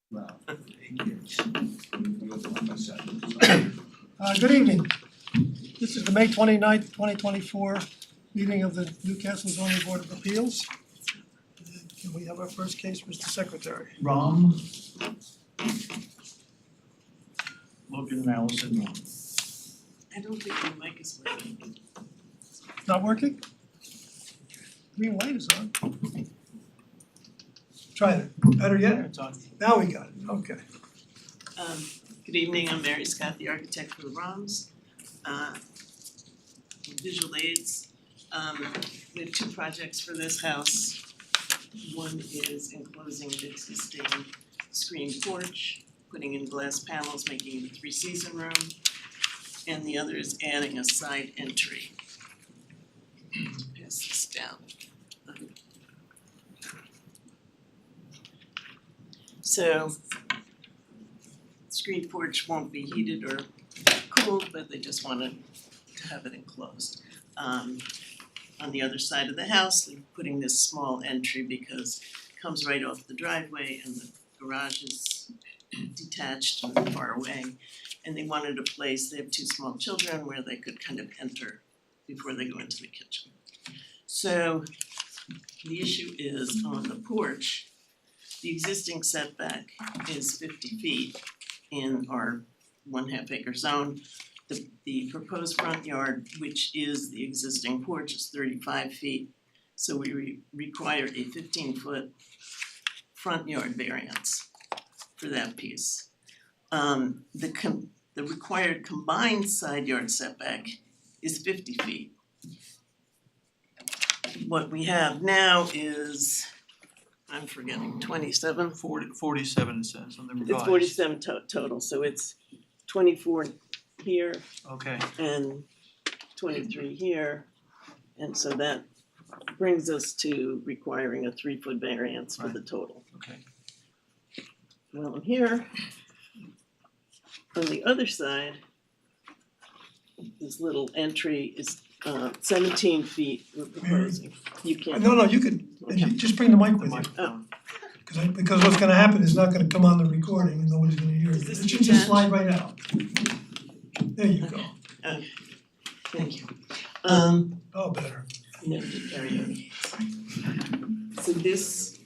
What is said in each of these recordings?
Well, 8 years. You were the one that said it. Good evening. This is the May 29th, 2024 meeting of the Newcastle Zoning Board of Appeals. Can we have our first case, Mr. Secretary? Rom. Logan and Allison Rom. I don't think the mic is working. Not working? Green light is on. Try it. Better yet? It's on. Now we got it. Okay. Good evening, I'm Mary Scott, the architect for the ROMs. Visual aids, we have two projects for this house. One is enclosing an existing screened porch, putting in glass panels, making it a 3-season room. And the other is adding a side entry. Pass this down. So, screened porch won't be heated or cooled, but they just wanted to have it enclosed. On the other side of the house, they're putting this small entry because it comes right off the driveway and the garage is detached and far away. And they wanted a place, they have two small children where they could kind of enter before they go into the kitchen. So the issue is on the porch, the existing setback is 50 feet in our 1/2 acre zone. The proposed front yard, which is the existing porch, is 35 feet. So we require a 15-foot front yard variance for that piece. The required combined side yard setback is 50 feet. What we have now is, I'm forgetting, 27? 47 it says on the revised. It's 47 total, so it's 24 here Okay, and 23 here. And so that brings us to requiring a 3-foot variance for the total. okay. Well, I'm here. On the other side, this little entry is 17 feet we're proposing. You can't. No, you could, just bring the mic with you. Oh. Because what's gonna happen is not gonna come on the recording and nobody's gonna hear it. Is this It should just detached? slide right out. There you go. Thank you. Oh, better. Never did karaoke. So this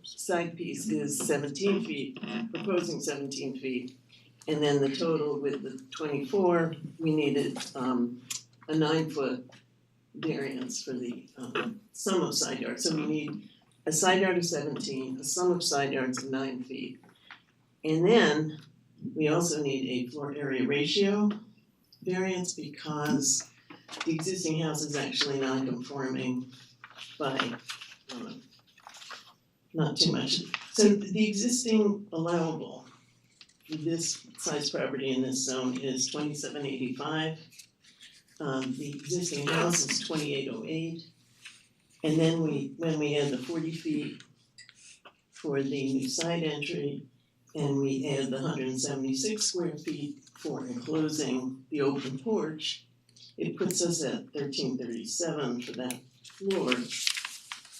side piece is 17 feet, proposing 17 feet. And then the total with the 24, we needed a 9-foot variance for the sum of side yards. So we need a side yard of 17, a sum of side yards of 9 feet. And then we also need a floor area ratio variance because the existing house is actually non-conforming by not too much. So the existing allowable for this size property in this zone is 2785. The existing house is 2808. And then when we add the 40 feet for the new side entry, and we add the 176 square feet for enclosing the open porch, it puts us at 1337 for that floor.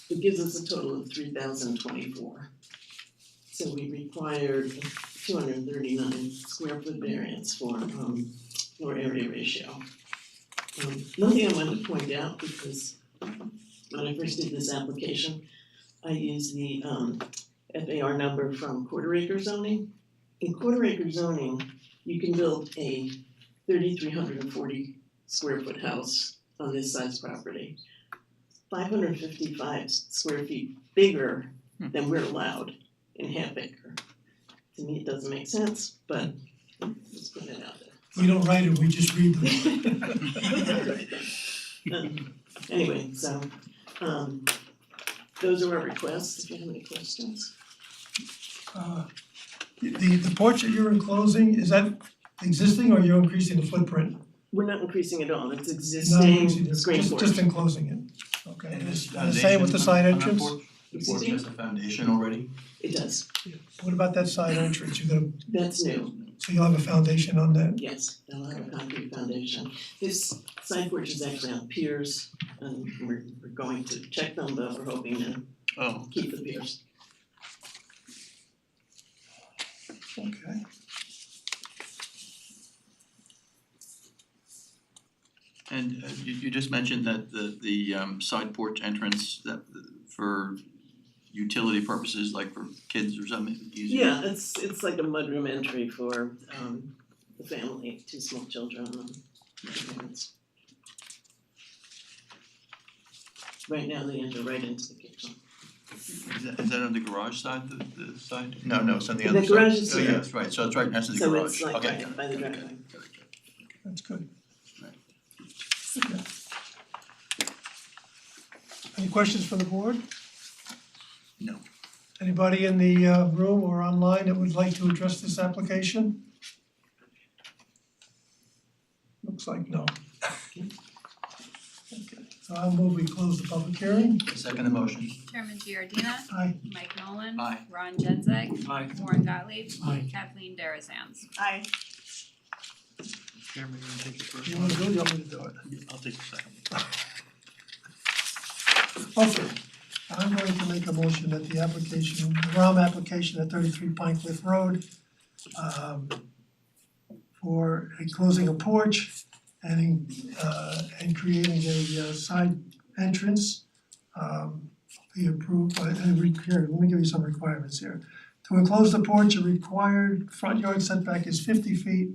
It gives us a total of 3024. So we required 239 square foot variance for floor area ratio. Nothing I wanted to point out because when I first did this application, I used the FAR number from quarter acre zoning. In quarter acre zoning, you can build a 3,340 square foot house on this size property. 555 square feet bigger than we're allowed in 1/2 acre. To me, it doesn't make sense, but let's put it out there. We don't write it, we just read them. Anyway, so those are our requests, if you have any questions. The porch that you're enclosing, is that existing or you're increasing the footprint? We're not increasing at all, it's Not existing increasing, screen porch. just enclosing it. Okay, And and this the same with the side entrance? The porch has a foundation already? It does, What about that side entrance? that's new, So you'll have a foundation on that? yes, they'll have a concrete foundation. This side porch is actually on piers, and we're going to check them, but we're hoping to Oh, keep the piers. Okay, And you just mentioned that the side porch entrance that for utility purposes, like for kids or something, easier. Yeah, it's like a mudroom entry for the family, 2 small children and parents. Right now they enter right into the kitchen. Is that on the garage side, the side? No, it's on the other side. The garage is Oh, here. yes, right, so it's right next to the So garage. it's like Okay, by- got it, by the got it, driveway. got it. that's good. Right. Okay. Any questions for the board? No. Anybody in the room or online that would like to address this application? Looks like no. Okay, so I'll move we close the public hearing. Second motion. Chairman Giordina. Aye. Mike Nolan. Aye. Ron Genzeg. Aye. Warren Gottlieb. Aye. Kathleen Darazan. Aye. Chairman, you wanna take the first You one? wanna do it, you want me to do it? I'll take the second. Okay, I'm going to make a motion that the application, the ROM application at 33 Pine Cliff Road, for closing a porch and creating a side entrance, be approved by, here, let me give you some requirements here. To enclose the porch, a required front yard setback is 50 feet.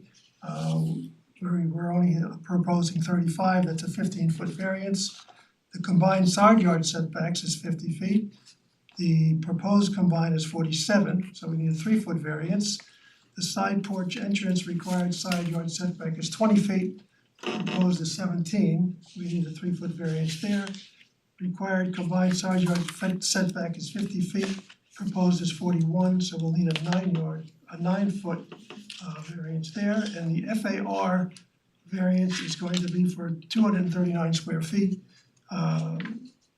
We're only proposing 35, that's a 15-foot variance. The combined side yard setbacks is 50 feet. The proposed combined is 47, so we need a 3-foot variance. The side porch entrance required side yard setback is 20 feet, proposed is 17, we need a 3-foot variance there. Required combined side yard setback is 50 feet, proposed is 41, so we'll need a 9-foot variance there. And the FAR variance is going to be for 239 square feet.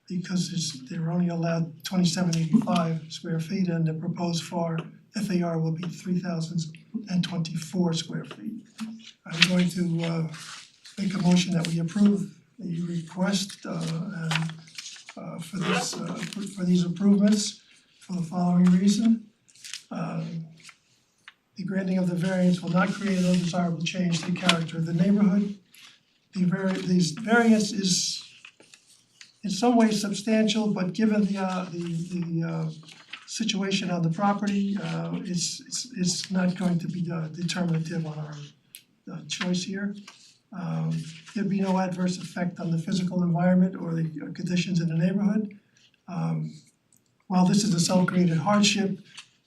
Because they're only allowed 2785 square feet and the proposed FAR will be 3024 square feet. I'm going to make a motion that we approve the request for this for these improvements for the following reason. The granting of the variance will not create an undesirable change to the character of the neighborhood. This variance is in some ways substantial, but given the situation on the property, it's not going to be determinative on our choice here. There'd be no adverse effect on the physical environment or the conditions in the neighborhood. While this is a self-created hardship,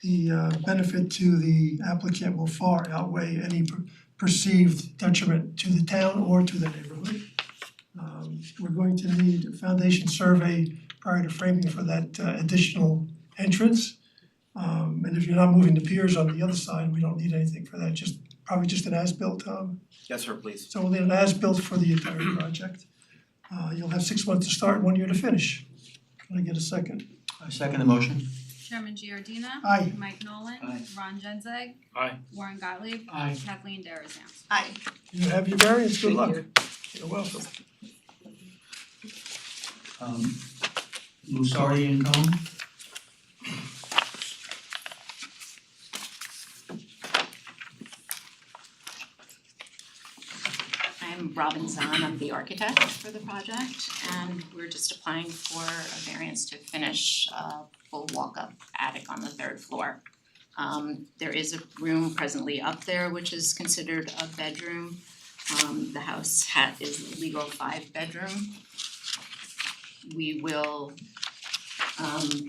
the benefit to the applicant will far outweigh any perceived detriment to the town or to the neighborhood. We're going to need a foundation survey prior to framing for that additional entrance. And if you're not moving the piers on the other side, we don't need anything for that, probably just an as-built, Yes, sir, please. so we'll need an as-built for the entire project. You'll have 6 months to start, 1 year to finish. Can I get a second? I second the motion. Chairman Giordina. Aye. Mike Nolan. Aye. Ron Genzeg. Aye. Warren Gottlieb. Aye. Kathleen Darazan. Aye. You have your variance, good luck. Thank You're welcome. Lusardi and Cohen? I'm Robin Zahn, I'm the architect for the project, and we're just applying for a variance to finish a full walk-up attic on the 3rd floor. There is a room presently up there which is considered a bedroom. The house is legal 5-bedroom. We will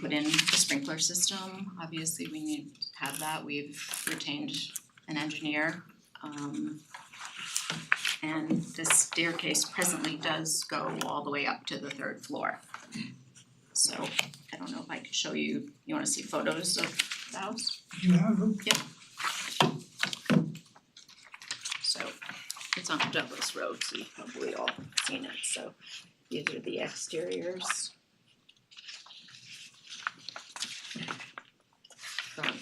put in the sprinkler system, obviously we need to have that, we've retained an engineer. And the staircase presently does go all the way up to the 3rd floor. So I don't know if I could show you, you wanna see photos of the house? You have them? So it's on Douglas Road, so you've probably all seen it, so these are the exteriors. Front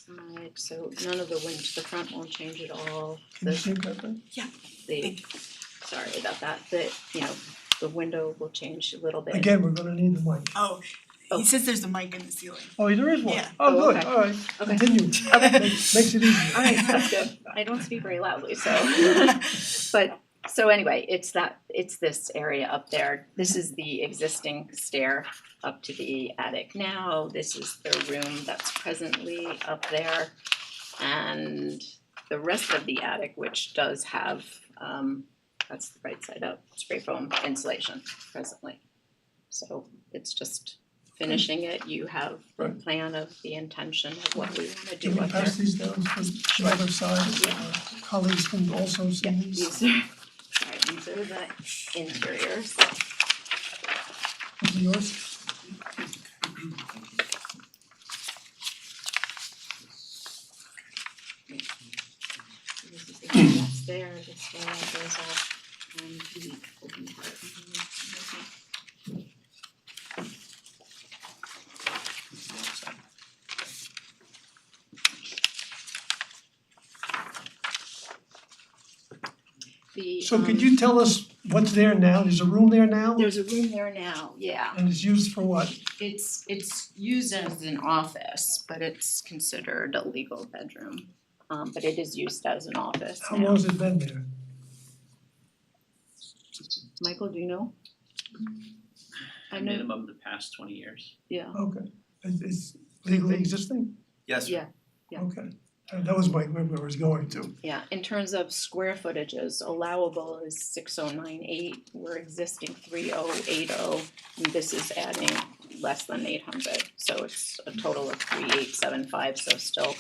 side, so none of the the front won't change at all. Can you see that thing? Sorry about that, the window will change a little bit. Again, we're gonna need the mic. Oh, He says there's a mic in the ceiling. Oh, there is one? Yeah. Oh, Oh, good, okay. alright, Okay. continue. Makes it easier. Alright, that's good. I don't speak very loudly, so but so anyway, it's this area up there. This is the existing stair up to the attic now. This is the room that's presently up there. And the rest of the attic, which does have that's the right side up, spray foam insulation presently. So it's just finishing it. You have a Right. plan of the intention of what we wanna do Can we up there. pass these down to the other side? Colleagues can also see Yeah, these. these are, sorry, these are the interiors. These are yours? So this is the area that's there, the stair goes up, and the open part. The So could you tell us what's there now? There's a room there now? there's a room there now, yeah. And it's used for what? It's used as an office, but it's considered a legal bedroom. But it is used as an office How now. long has it been there? Michael, do you know? I know, minimum the past 20 years. yeah, Okay, it's legally existing? Yes, yeah, yeah. Okay, that was where I was going to. yeah. In terms of square footages, allowable is 6098, we're existing 3080, and this is adding less than 800, so it's a total of 3875, so still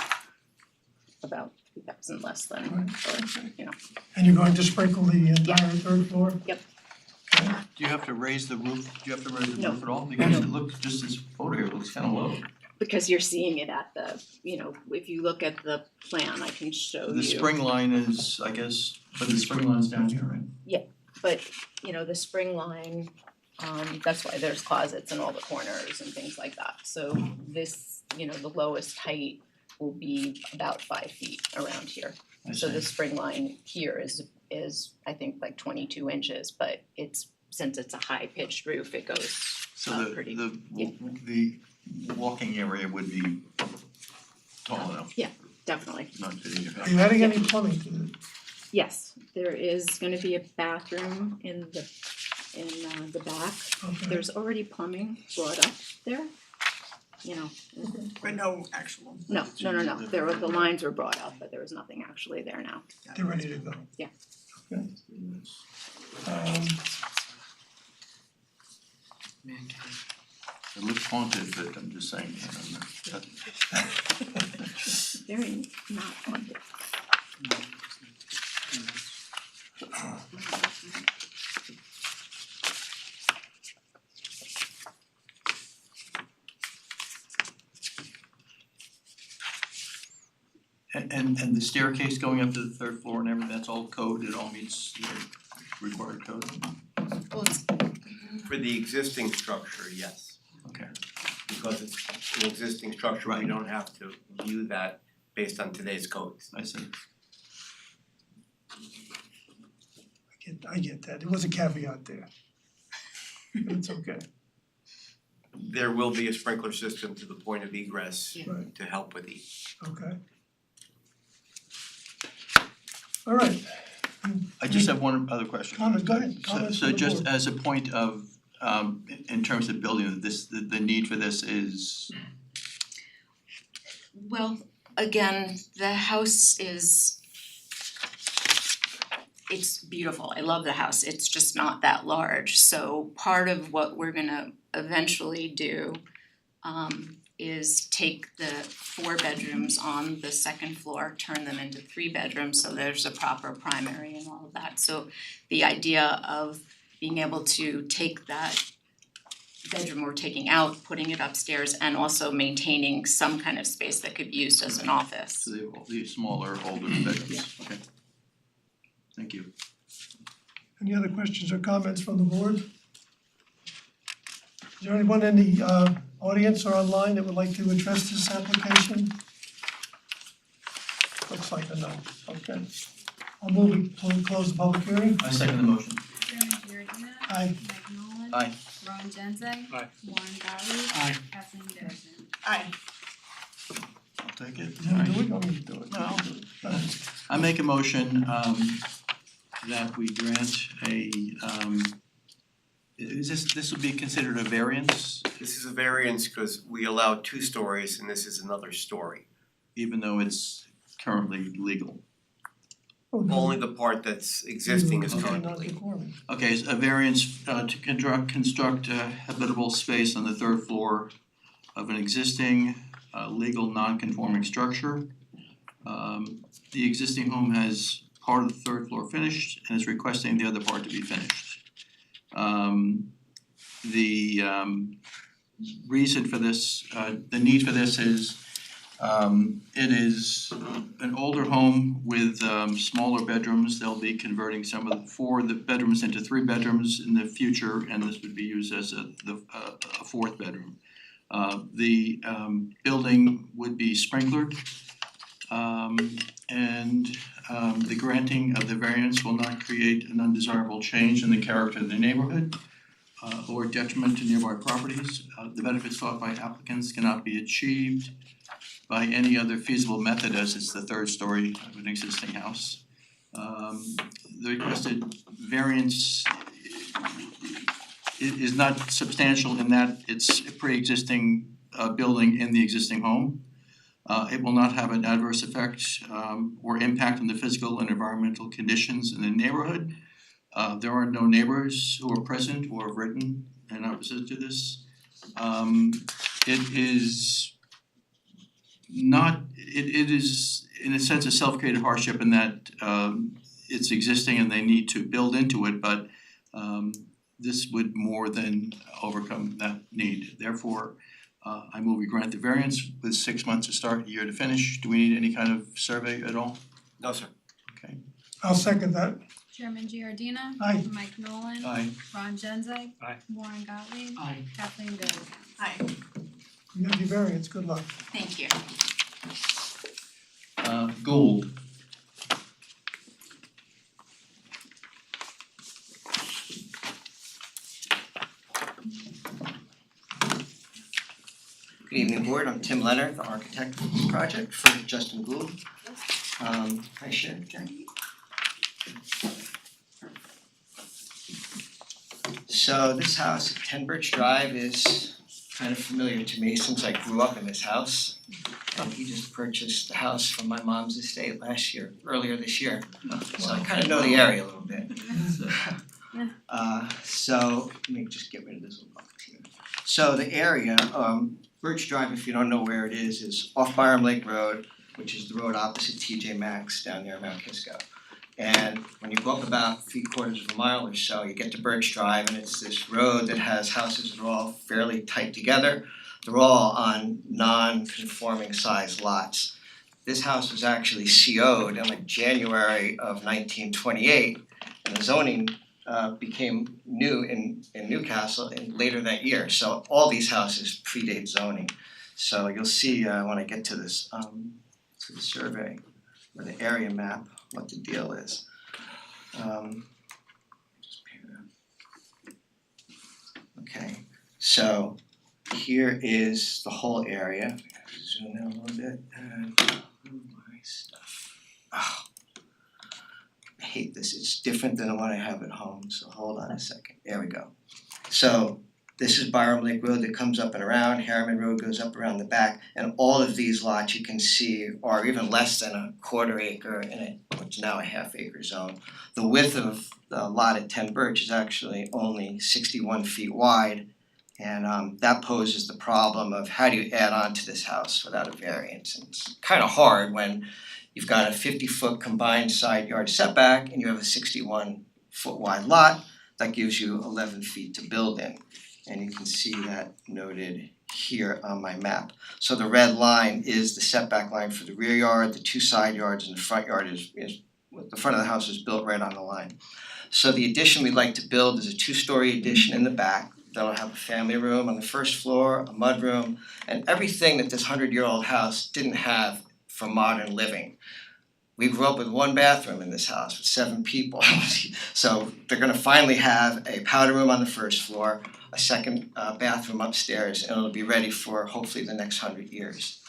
about 2,000 less than, or, you know. And you're going to sprinkle the entire third floor? Yep. Okay. Do you have to raise the roof, do you have to raise the No. roof at all? Because it looks, just this photo here, it looks kinda low. Because you're seeing it at the, you know, if you look at the plan, I can show you. The spring line is, I guess, but the spring line's down here, right? But, you know, the spring line, that's why there's closets in all the corners and things like that. So this, you know, the lowest height will be about 5 feet around here. I So see. the spring line here is I think like 22 inches, but it's, since it's a high pitched roof, it goes So pretty, the walking area would be tall enough. definitely. Not fitting your Are you adding any plumbing to it? Yes, there is gonna be a bathroom in the back. Okay. There's already plumbing brought up there, you know. But no actual. No, there were, the lines were brought up, but there was nothing actually there now. They're ready to go? Yeah. Okay. It looks haunted, but I'm just saying, Very not haunted. And the staircase going up to the third floor and everything, that's all code, it all meets the required code? Well, it's, For the existing structure, yes, Okay, because it's an existing structure, we Right. don't have to view that based on today's codes. I see. I get that, there was a caveat there. It's okay, There will be a sprinkler system to the point of egress right, to help with the okay. All right, I just have one other question. comment, go ahead, So comments so from the just board. as a point of in terms of building this, the need for this is, well, again, the house is, it's beautiful, I love the house, it's just not that large, so part of what we're gonna eventually do is take the 4 bedrooms on the second floor, turn them into 3 bedrooms, so there's a proper primary and all of that. So the idea of being able to take that bedroom we're taking out, putting it upstairs, and also maintaining some kind of space that could be used as an office. the smaller, older bedrooms, okay. Thank you. Any other questions or comments from the board? Is there anyone in the audience or online that would like to address this application? Looks like a no, okay. I'll move, we close the public hearing. I second the motion. Chairman Giordina. Aye. Mike Nolan. Aye. Ron Genzeg. Aye. Warren Gottlieb. Aye. Kathleen Darazan. Aye. I'll take it. You wanna do it, you want me to do it? No, I'll do it. I make a motion that we grant a this would be considered a variance, This is a variance because we allow 2 stories and this is another story. even though it's currently legal. Only the part that's existing is Okay, currently not legal. conforming. Okay, so a variance to construct a habitable space on the 3rd floor of an existing legal non-conforming structure. The existing home has part of the 3rd floor finished and is requesting the other part to be finished. The reason for this, the need for this is it is an older home with smaller bedrooms. They'll be converting some of the 4 bedrooms into 3 bedrooms in the future, and this would be used as a 4th bedroom. The building would be sprinklered, and the granting of the variance will not create an undesirable change in the character of the neighborhood or detriment to nearby properties. The benefits sought by applicants cannot be achieved by any other feasible method, as it's the 3rd story of an existing house. The requested variance is not substantial in that it's a pre-existing building in the existing home. It will not have an adverse effect or impact on the physical and environmental conditions in the neighborhood. There are no neighbors who are present or have written in opposition to this. It is not, it is in a sense a self-created hardship in that it's existing and they need to build into it, but this would more than overcome that need. Therefore, I move we grant the variance with 6 months to start, a year to finish. Do we need any kind of survey at all? No, sir. Okay. I'll second that. Chairman Giordina. Aye. Mike Nolan. Aye. Ron Genzeg. Aye. Warren Gottlieb. Aye. Kathleen Darazan. Aye. You have your variance, good luck. Thank you. Gould. Good evening, board. I'm Tim Leonard, the architect of this project for Justin Gould. Hi, Sharon, Jackie. So this house, 10 Birch Drive, is kind of familiar to me since I grew up in this house. He just purchased the house from my mom's estate earlier this year. So I kind of know the area a little bit. So let me just get rid of this little box here. So the area, Birch Drive, if you don't know where it is off Byram Lake Road, which is the road opposite TJ Maxx down near Mount Kisco. And when you go up about 3/4 of a mile or so, you get to Birch Drive, and it's this road that has houses that are all fairly tight together. They're all on non-conforming size lots. This house was actually CO'd in like January of 1928, and the zoning became new in Newcastle later that year. So all these houses predate zoning. So you'll see when I get to this to the survey or the area map what the deal is. Just pair it up. Okay, so here is the whole area. Zoom in a little bit and my stuff. Oh. I hate this, it's different than the one I have at home, so hold on a second, there we go. So this is Byram Lake Road that comes up and around, Harriman Road goes up around the back, and all of these lots you can see are even less than a 1/4 acre in what's now a 1/2 acre zone. The width of the lot at 10 Birch is actually only 61 feet wide, and that poses the problem of how do you add on to this house without a variance. And it's kind of hard when you've got a 50-foot combined side yard setback and you have a 61-foot wide lot that gives you 11 feet to build in. And you can see that noted here on my map. So the red line is the setback line for the rear yard, the 2 side yards, and the front yard is the front of the house is built right on the line. So the addition we'd like to build is a 2-story addition in the back. That'll have a family room on the first floor, a mudroom, and everything that this 100-year-old house didn't have for modern living. We grew up with one bathroom in this house with 7 people. So they're gonna finally have a powder room on the first floor, a second bathroom upstairs, and it'll be ready for hopefully the next 100 years.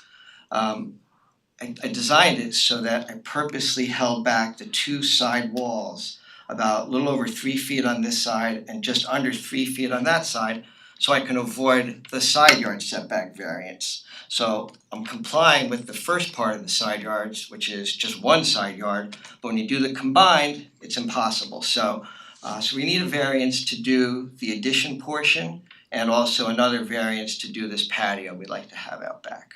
I designed it so that I purposely held back the 2 side walls about a little over 3 feet on this side and just under 3 feet on that side, so I can avoid the side yard setback variance. So I'm complying with the first part of the side yards, which is just 1 side yard, but when you do the combined, it's impossible. So we need a variance to do the addition portion and also another variance to do this patio we'd like to have out back.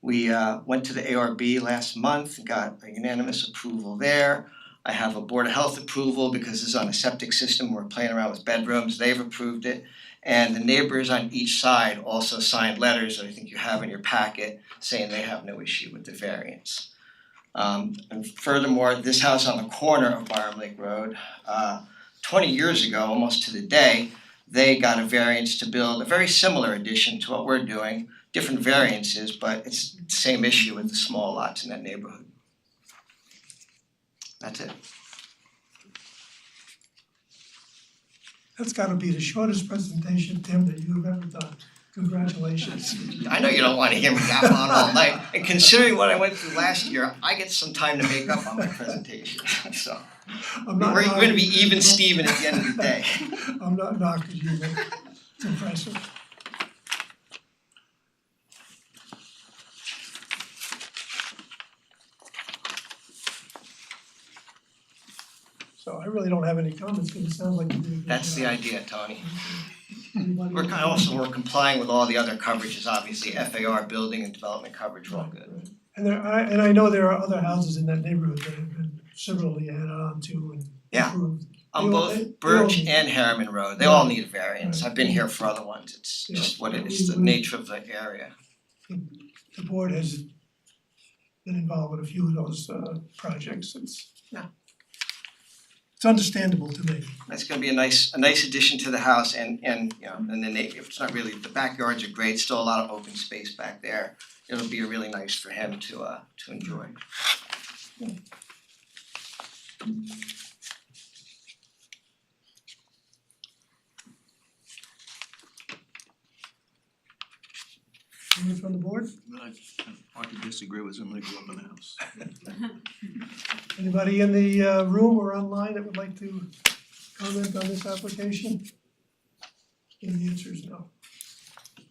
We went to the ARB last month and got a unanimous approval there. I have a Board of Health approval because this is on a septic system, we're playing around with bedrooms, they've approved it. And the neighbors on each side also signed letters that I think you have in your packet saying they have no issue with the variance. And furthermore, this house on the corner of Byram Lake Road, 20 years ago, almost to the day, they got a variance to build a very similar addition to what we're doing, different variances, but it's the same issue with the small lots in that neighborhood. That's it. That's gotta be the shortest presentation, Tim, that you've ever done. Congratulations. I know you don't wanna hear me gap on all night, and considering what I went through last year, I get some time to make up on my presentation, so. I'm not We're gonna be even Steven at the end of the day. I'm not knocking you, but it's impressive. So I really don't have any comments, because it sounds like you did a good That's the job. idea, Tony. Anybody We're complying with all the other coverages, obviously, FAR, building and development coverage, we're all good. Right. And I know there are other houses in that neighborhood that have been similarly added on to and Yeah. improved. On They all- both Birch they all- and Harriman Road, they all need a variance, Right. I've been here for other ones, it's Yeah. just what it is, the nature of the area. The board has been involved with a few of those projects, Yeah. It's understandable to me. That's gonna be a nice addition to the house and you know, and then it's not really, the backyards are great, still a lot of open space back there. It'll be really nice for him to enjoy. Anyone from the board? I could disagree with somebody who grew up in the house. Anybody in the room or online that would like to comment on this application? And the answer is no.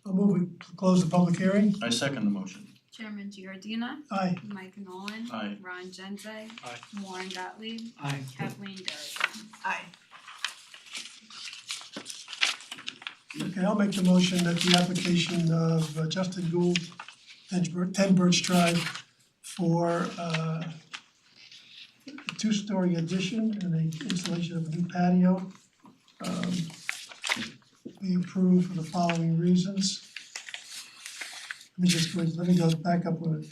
I'll move we close the public hearing. I second the motion. Chairman Giordina. Aye. Mike Nolan. Aye. Ron Genzeg. Aye. Warren Gottlieb. Aye. Kathleen Darazan. Aye. Okay, I'll make the motion that the application of Justin Gould, 10 Birch Drive for a 2-story addition and the installation of a new patio be approved for the following reasons. Let me go back up with it.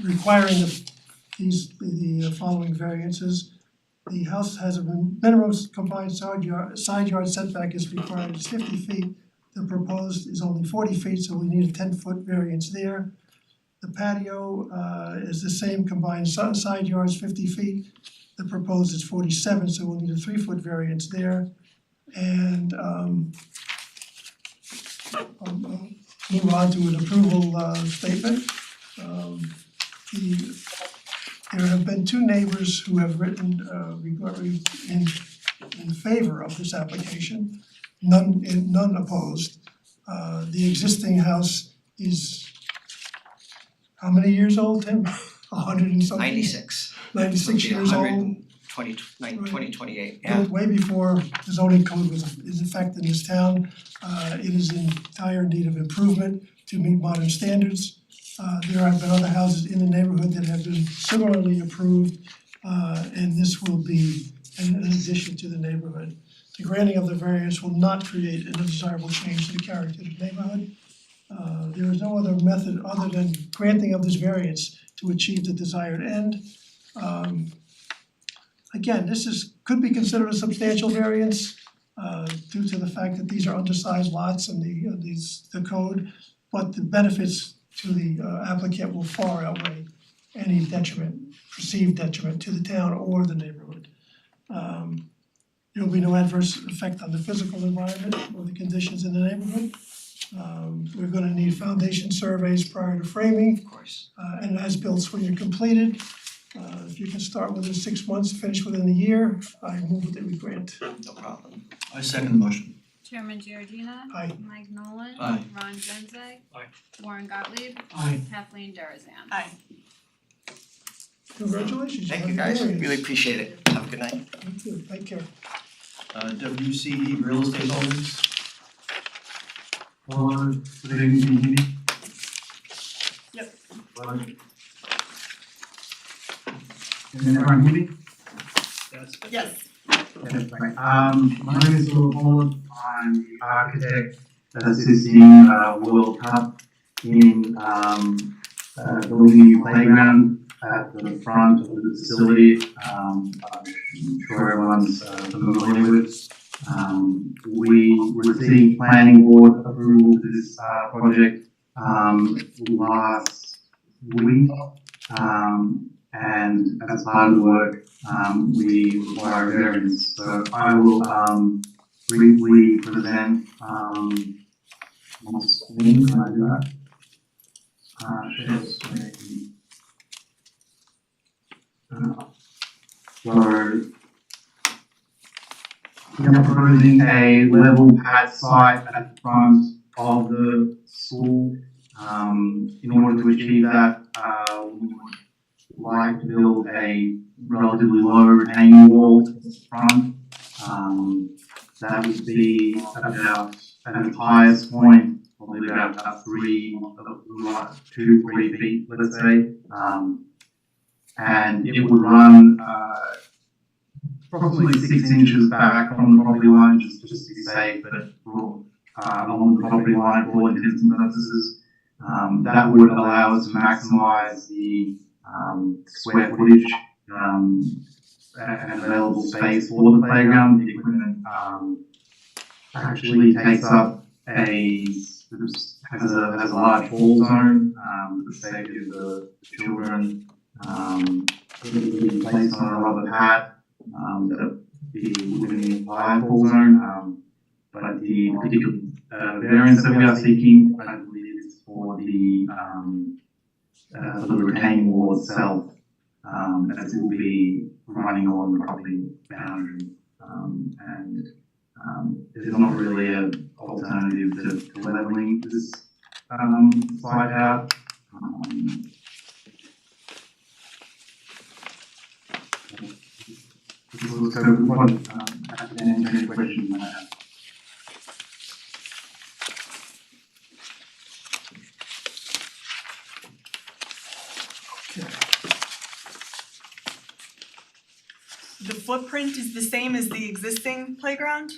Requiring the following variances. The house has a minimum combined side yard setback is required is 50 feet. The proposed is only 40 feet, so we need a 10-foot variance there. The patio is the same combined side yards 50 feet. The proposed is 47, so we'll need a 3-foot variance there. And I'll move on to an approval statement. There have been 2 neighbors who have written regarding in favor of this application, none opposed. The existing house is how many years old, Tim? 100 and something? 96. 96 years old. 2028, yeah. Built way before the zoning code is in effect in this town. It is in dire need of improvement to meet modern standards. There have been other houses in the neighborhood that have been similarly approved, and this will be an addition to the neighborhood. The granting of the variance will not create an undesirable change to the character of the neighborhood. There is no other method other than granting of this variance to achieve the desired end. Again, this could be considered a substantial variance due to the fact that these are undersized lots and the code, but the benefits to the applicant will far outweigh any detriment, perceived detriment to the town or the neighborhood. There will be no adverse effect on the physical environment or the conditions in the neighborhood. We're gonna need foundation surveys prior to framing, Of course. and as-built when you're completed. If you can start within 6 months, finish within a year, I move that we grant. No problem. I second the motion. Chairman Giordina. Aye. Mike Nolan. Aye. Ron Genzeg. Aye. Warren Gottlieb. Aye. Kathleen Darazan. Aye. Congratulations. Thank on you the guys, variance. really appreciate it. Have a good night. Thank you, take care. WCE Real Estate Holdings. Hello, good evening, can you hear me? Yep. Hello? Can everyone hear me? Yes. Okay, great. My name is Will Holland, I'm the architect assisting World Cup in building a new playground at the front of the facility. I'm sure everyone's familiar with. We received planning board approval for this project last week. And as part of the work, we require a variance. So I will briefly present my screen. Can I do that? Share screen. So we are proposing a level pad site at the front of the school. In order to achieve that, we would like to build a relatively low retaining wall at the front. That would be about at its highest point, probably about 2-3 feet, let's say. And it would run approximately 6 inches back from the property line, just to be safe, but along the property line for all intents and purposes. That would allow us to maximize the square footage and available space for the playground. The equipment actually takes up has a large fall zone for the safety of the children. It would be placed on a rubber pad that would be within the entire fall zone. But the particular variance that we are seeking, I believe, is for the retaining wall itself, as it will be running on the property boundary. And there's not really an alternative to leveling this site out. So we want to answer any questions I have. The footprint is the same as the existing playground?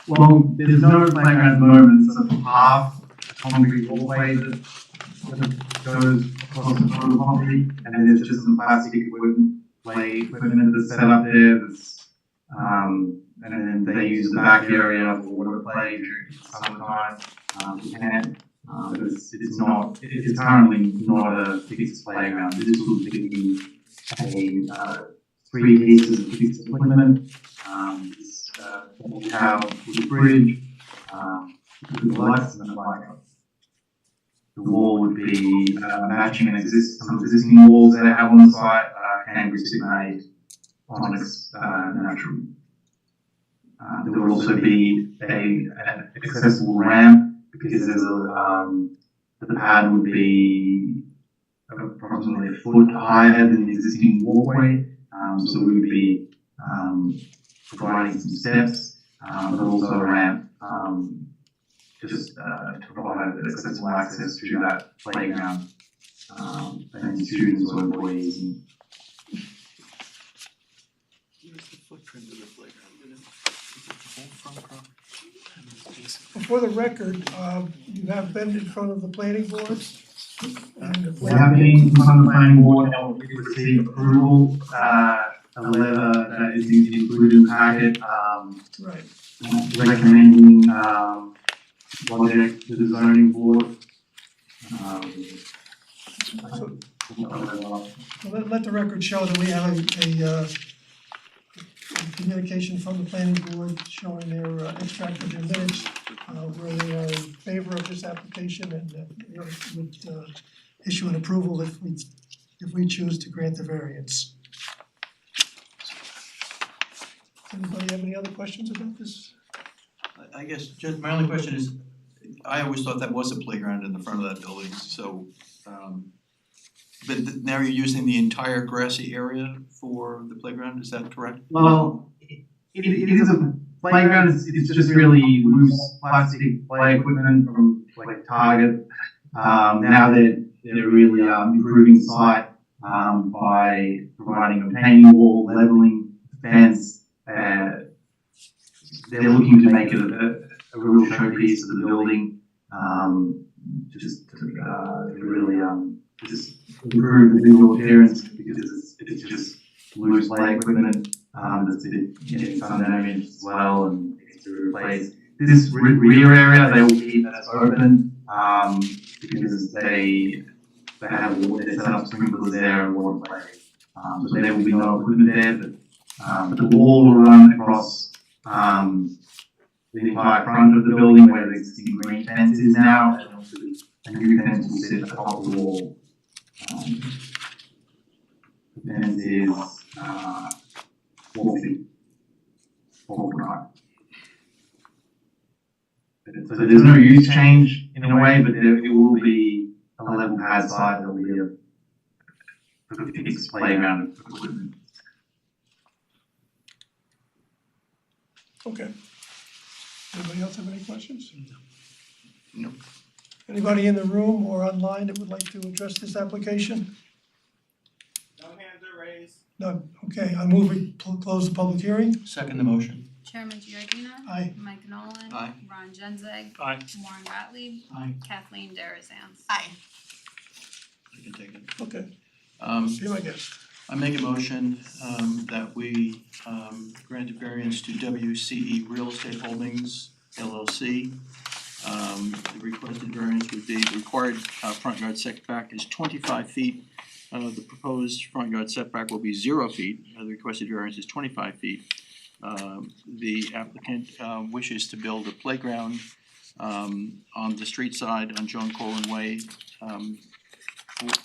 Well, there's no playground at the moment, so it's half a concrete walkway that goes across the front of the property, and then there's just some plastic play equipment that's set up there. And then they use the back area for water play during the summertime. But it's currently not a fixed playground. This would be a 3 pieces of fixed equipment. We have with the bridge, with the lights and the light. The wall would be matching some existing walls that I have on the site, Cambridge made on natural. There would also be an accessible ramp because there's the pad would be approximately a foot higher than the existing walkway. So we would be providing some steps, but also a ramp, just to provide accessible access to that playground, and students or employees. Where's the footprint of the playground? Is it the whole front property? For the record, you have been in front of the planning board. And the We have been in front of the planning board and we received approval, a letter that is included in the packet, Right. recommending project to the zoning board. Well, let the record show that we have a communication from the planning board showing their extract of their minutes where they are in favor of this application and would issue an approval if we choose to grant the variance. Does anybody have any other questions about this? I guess just my only question is, I always thought that was a playground in the front of that building, so but now you're using the entire grassy area for the playground, is that correct? Well, it is a playground, it's just really loose plastic play equipment from like Target. Now they're really improving the site by providing a retaining wall, leveling fence. They're looking to make it a real showpiece of the building, just to really just improve the visual appearance because it's just loose play equipment that's getting some damage as well and needs to be replaced. This rear area they will keep as open because they set up sprinklers there and water play. So there will be no equipment there, but the wall will run across the entire front of the building where the existing green fence is now, and also a new fence will sit atop the wall. The fence is 4 feet, 4 foot high. So there's no use change in a way, but it will be a level pad site. There will be a fixed playground of equipment. Okay. Anybody else have any questions? No. Anybody in the room or online that would like to address this application? No hands are raised. No, okay, I move we close the public hearing. Second the motion. Chairman Giordina. Aye. Mike Nolan. Aye. Ron Genzeg. Aye. Warren Gottlieb. Aye. Kathleen Darazan. Aye. I can take it. Okay, Um be my guest. I make a motion that we grant a variance to WCE Real Estate Holdings LLC. The requested variance would be the required front yard setback is 25 feet. The proposed front yard setback will be 0 feet. The requested variance is 25 feet. The applicant wishes to build a playground on the street side on John Corwin Way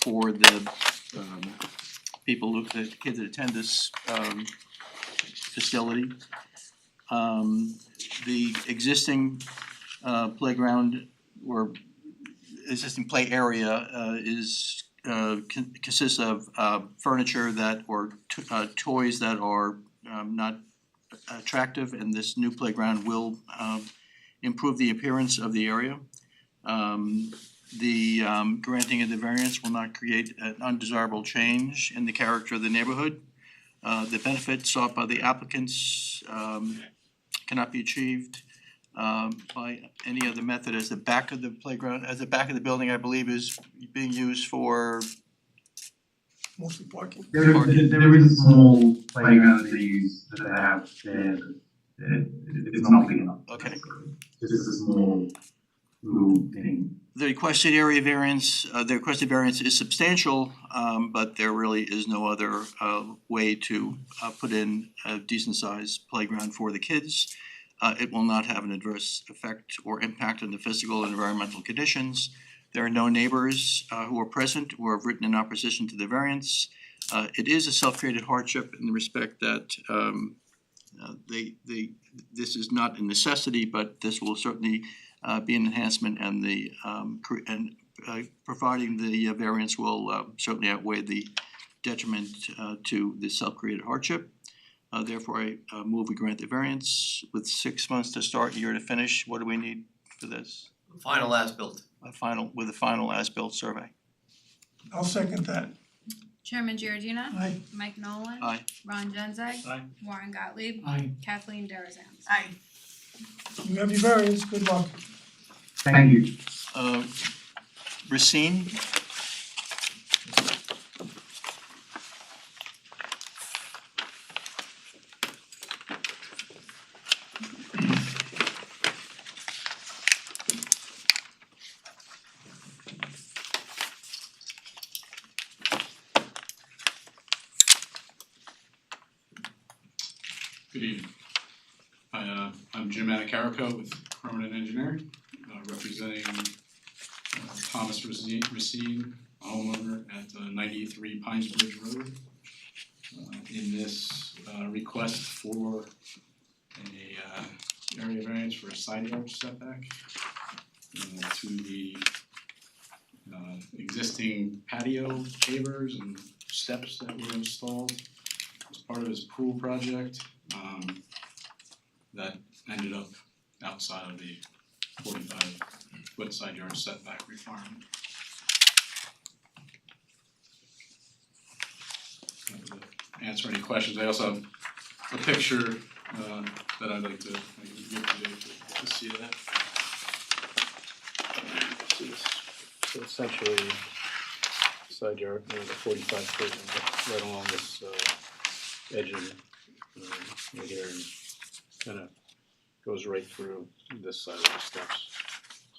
for the the kids that attend this facility. The existing playground or existing play area is consists of furniture that or toys that are not attractive, and this new playground will improve the appearance of the area. The granting of the variance will not create an undesirable change in the character of the neighborhood. The benefits sought by the applicants cannot be achieved by any other method, as the back of the playground, as the back of the building, I believe, is being used for Mostly parking. There is a small playground that they use that they have there, but it's not big enough. Okay. Just a small little thing. The requested area variance, the requested variance is substantial, but there really is no other way to put in a decent sized playground for the kids. It will not have an adverse effect or impact on the physical and environmental conditions. There are no neighbors who are present who have written in opposition to the variance. It is a self-created hardship in the respect that this is not a necessity, but this will certainly be an enhancement, and providing the variance will certainly outweigh the detriment to the self-created hardship. Therefore, I move we grant the variance with 6 months to start, year to finish. What do we need for this? Final as-built. A final as-built survey. I'll second that. Chairman Giordina. Aye. Mike Nolan. Aye. Ron Genzeg. Aye. Warren Gottlieb. Aye. Kathleen Darazan. Aye. You have your variance, good luck. Thank you. Racine? Good evening. I'm Jim Anacarico with Permanent Engineering, representing Thomas Racine, a homeowner at 93 Pines Bridge Road. In this request for a area variance for a side yard setback to the existing patio pavers and steps that were installed as part of his pool project. That ended up outside of the 45-foot side yard setback requirement. To answer any questions, I also have a picture that I'd like to give you to see that. So essentially, side yard, the 45 foot right along this edge of right here, and kind of goes right through this side of the steps.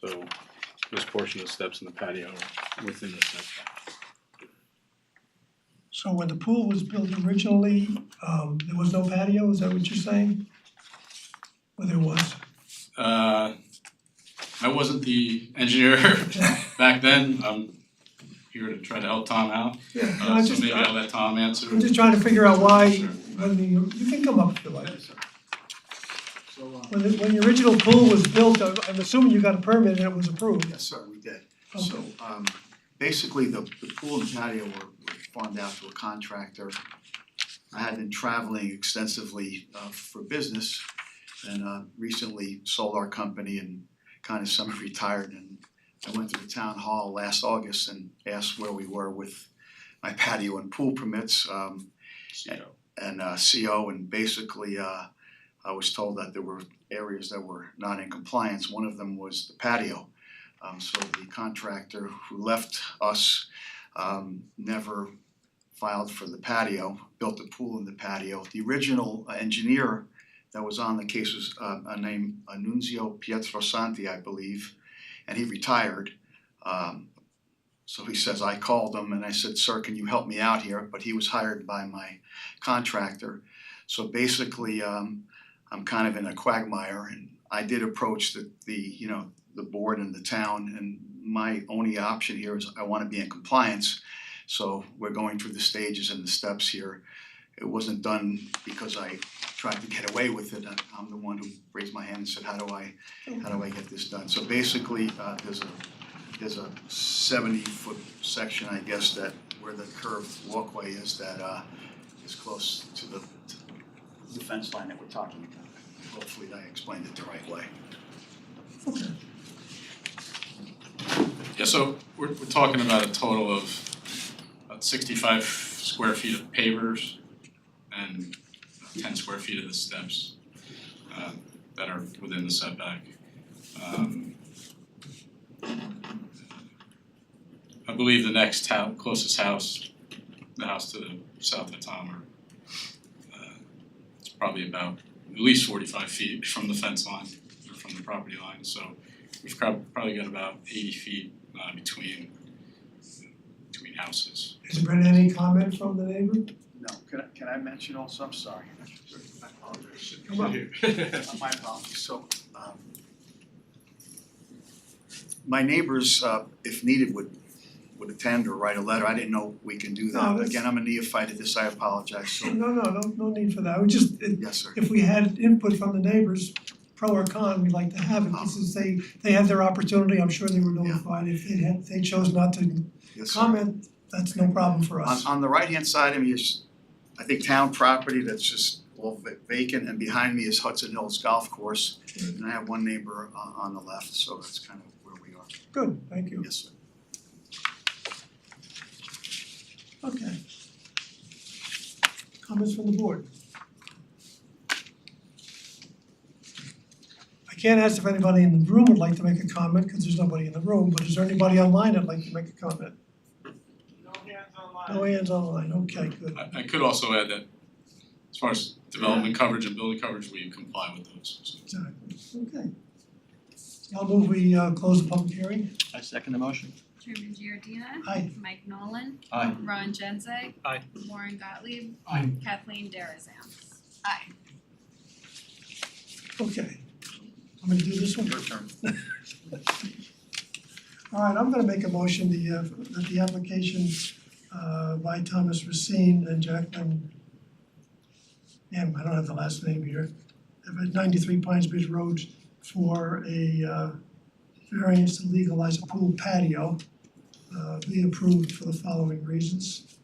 So this portion of the steps in the patio are within the setback. So when the pool was built originally, there was no patio, is that what you're saying? Or there was? I wasn't the engineer back then. I'm here to try to help Tom out. Yeah, no, I So just, maybe I'll let Tom answer. I'm just trying to figure out why, Sure. when you can come up if you like. So, When the original pool was built, I'm assuming you got a permit and it was approved. yes, sir, we did. Okay. So, basically, the pool and patio were farmed out to a contractor. I had been traveling extensively for business and recently sold our company and kind of semi-retired, and I went to the town hall last August and asked where we were with my patio and pool permits and CO, and basically I was told that there were areas that were not in compliance. One of them was the patio. So the contractor who left us never filed for the patio, built the pool in the patio. The original engineer that was on the case was named Annunzio Pietrosanti, I believe, and he retired. So he says, I called him and I said, sir, can you help me out here? But he was hired by my contractor. So basically, I'm kind of in a quagmire, and I did approach the board and the town, and my only option here is I wanna be in compliance. So we're going through the stages and the steps here. It wasn't done because I tried to get away with it. I'm the one who raised my hand and said, how do I get this done? So basically, there's a 70-foot section, I guess, that where the curved walkway is that is close to the fence line that we're talking about. Hopefully I explained it the right way. Okay. Yeah, so we're talking about a total of about 65 square feet of pavers and 10 square feet of the steps that are within the setback. I believe the next closest house, the house to the south of Tom, it's probably about at least 45 feet from the fence line or from the property line. So we've probably got about 80 feet between houses. Has there been any comment from the neighbor? No, can I mention also, I'm sorry. I apologize. Come on. My apologies. So, my neighbors, if needed, would attend or write a letter. I didn't know we can do No, that. that's- Again, I'm a neophyte at this, I apologize. So, No need for that. I would just, yes, sir. if we had input from the neighbors, pro or con, we'd like to have it, since they had their opportunity, I'm sure they were notified. If they chose not to Yes, sir. comment, that's no problem for us. On the right-hand side of me is, I think, town property that's just all vacant, and behind me is Hudson Hills Golf Course. And I have one neighbor on the left, so that's kind of where we are. Good, thank you. Yes, sir. Okay. Comments from the board? I can't ask if anybody in the room would like to make a comment, because there's nobody in the room, but is there anybody online that'd like to make a comment? No hands online, okay, good. I could also add that as far as development coverage and building coverage, we comply with those. So. Exactly, okay. I'll move we close the public hearing. I second the motion. Truman Giardina. Aye. Mike Nolan. Aye. Ron Genzeg. Aye. Warren Gottlieb. Aye. Kathleen Darazan. Aye. Okay. I'm gonna do this one. Your turn. Alright, I'm gonna make a motion that the application by Thomas Racine and Jacqueline I don't have the last name here, at 93 Pines Bridge Road for a variance to legalize a pool patio be approved for the following reasons.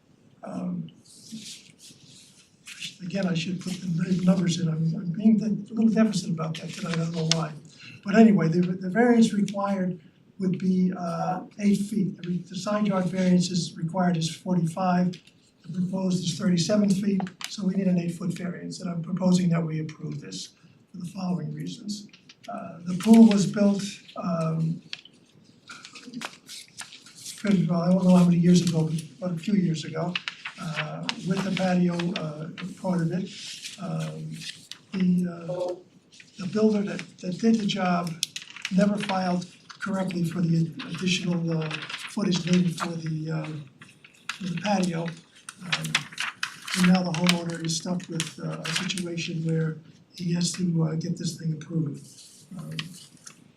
Again, I should put the numbers in, I'm being a little deficit about that tonight, I don't know why. But anyway, the variance required would be 8 feet. The side yard variance is required is 45, the proposed is 37 feet, so we need an 8-foot variance, and I'm proposing that we approve this for the following reasons. The pool was built pretty well, I don't know how many years ago, but a few years ago, with the patio part of it. The builder that did the job never filed correctly for the additional footage needed for the patio. And now the homeowner is stuck with a situation where he has to get this thing approved.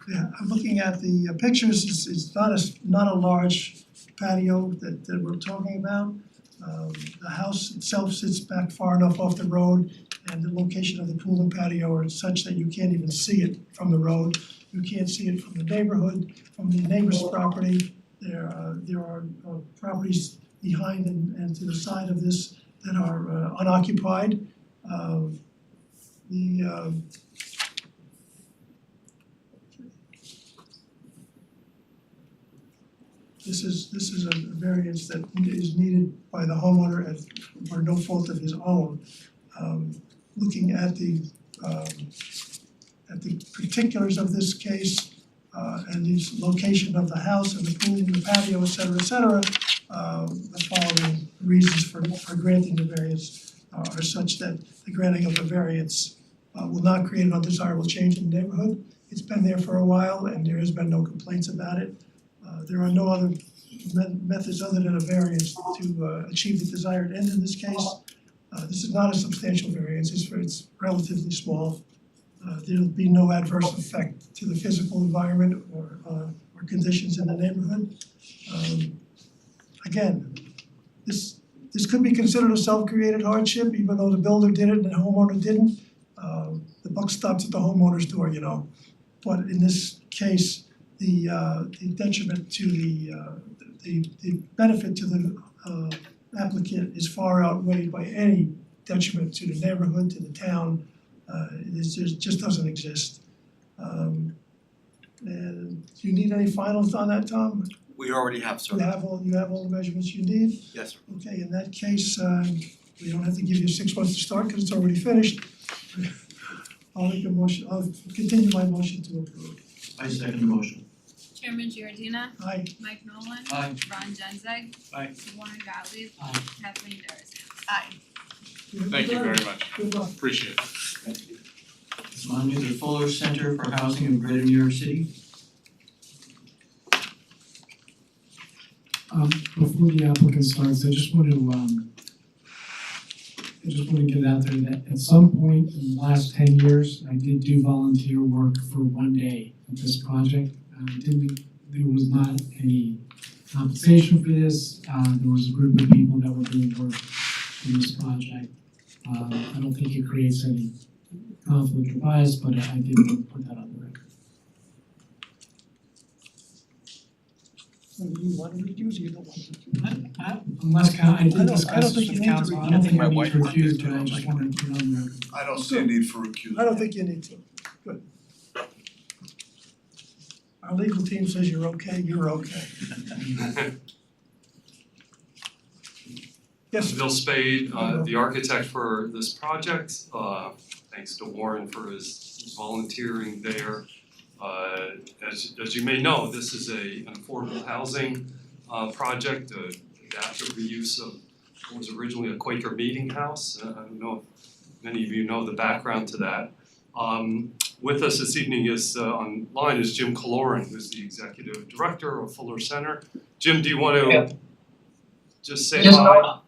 Yeah, I'm looking at the pictures, it's not a large patio that we're talking about. The house itself sits back far enough off the road, and the location of the pool and patio are such that you can't even see it from the road. You can't see it from the neighborhood, from the neighbor's property. There are properties behind and to the side of this that are unoccupied. This is a variance that is needed by the homeowner for no fault of his own. Looking at the particulars of this case and the location of the house and the pool and the patio, et cetera, the following reasons for granting the variance are such that the granting of the variance will not create an undesirable change in the neighborhood. It's been there for a while and there has been no complaints about it. There are no other methods other than a variance to achieve the desired end in this case. This is not a substantial variance, it's relatively small. There'll be no adverse effect to the physical environment or conditions in the neighborhood. Again, this could be considered a self-created hardship, even though the builder did it and the homeowner didn't. The buck stops at the homeowner's door, you know. But in this case, the detriment to the benefit to the applicant is far outweighed by any detriment to the neighborhood, to the town. It just doesn't exist. And do you need any finals on that, Tom? We already have, sir. You have all the measurements you need? Yes, sir. Okay, in that case, we don't have to give you 6 months to start because it's already finished. I'll continue my motion to approve. I second the motion. Chairman Giordina. Aye. Mike Nolan. Aye. Ron Genzeg. Aye. Warren Gottlieb. Aye. Kathleen Darazan. Aye. Thank you very much. Good luck. Appreciate it. It's on to the Fuller Center for Housing in Greater New York City. Before the applicant starts, I just want to get out there that at some point in the last 10 years, I did do volunteer work for one day at this project. There was not any compensation for this. There was a group of people that were doing work in this project. I don't think it creates any conflict or bias, but I did want to put that on the record. So do you want to recuse or you don't want to recuse? Unless I I did don't discuss think this you with need to council, I recuse. don't think My I need wife to might do recuse, it, but I too. just wanted to put it on the record. I don't see a need for recusal. I don't think you need to. Good. Our legal team says you're okay, you're okay. Yes, Bill Spade, the architect for this project. Thanks to Warren for his volunteering there. As you may know, this is an affordable housing project, adaptive reuse of what was originally a Quaker meeting house. I don't know if many of you know the background to that. With us this evening is online is Jim Kaloran, who's the executive director of Fuller Center. Jim, do you want to just say hi?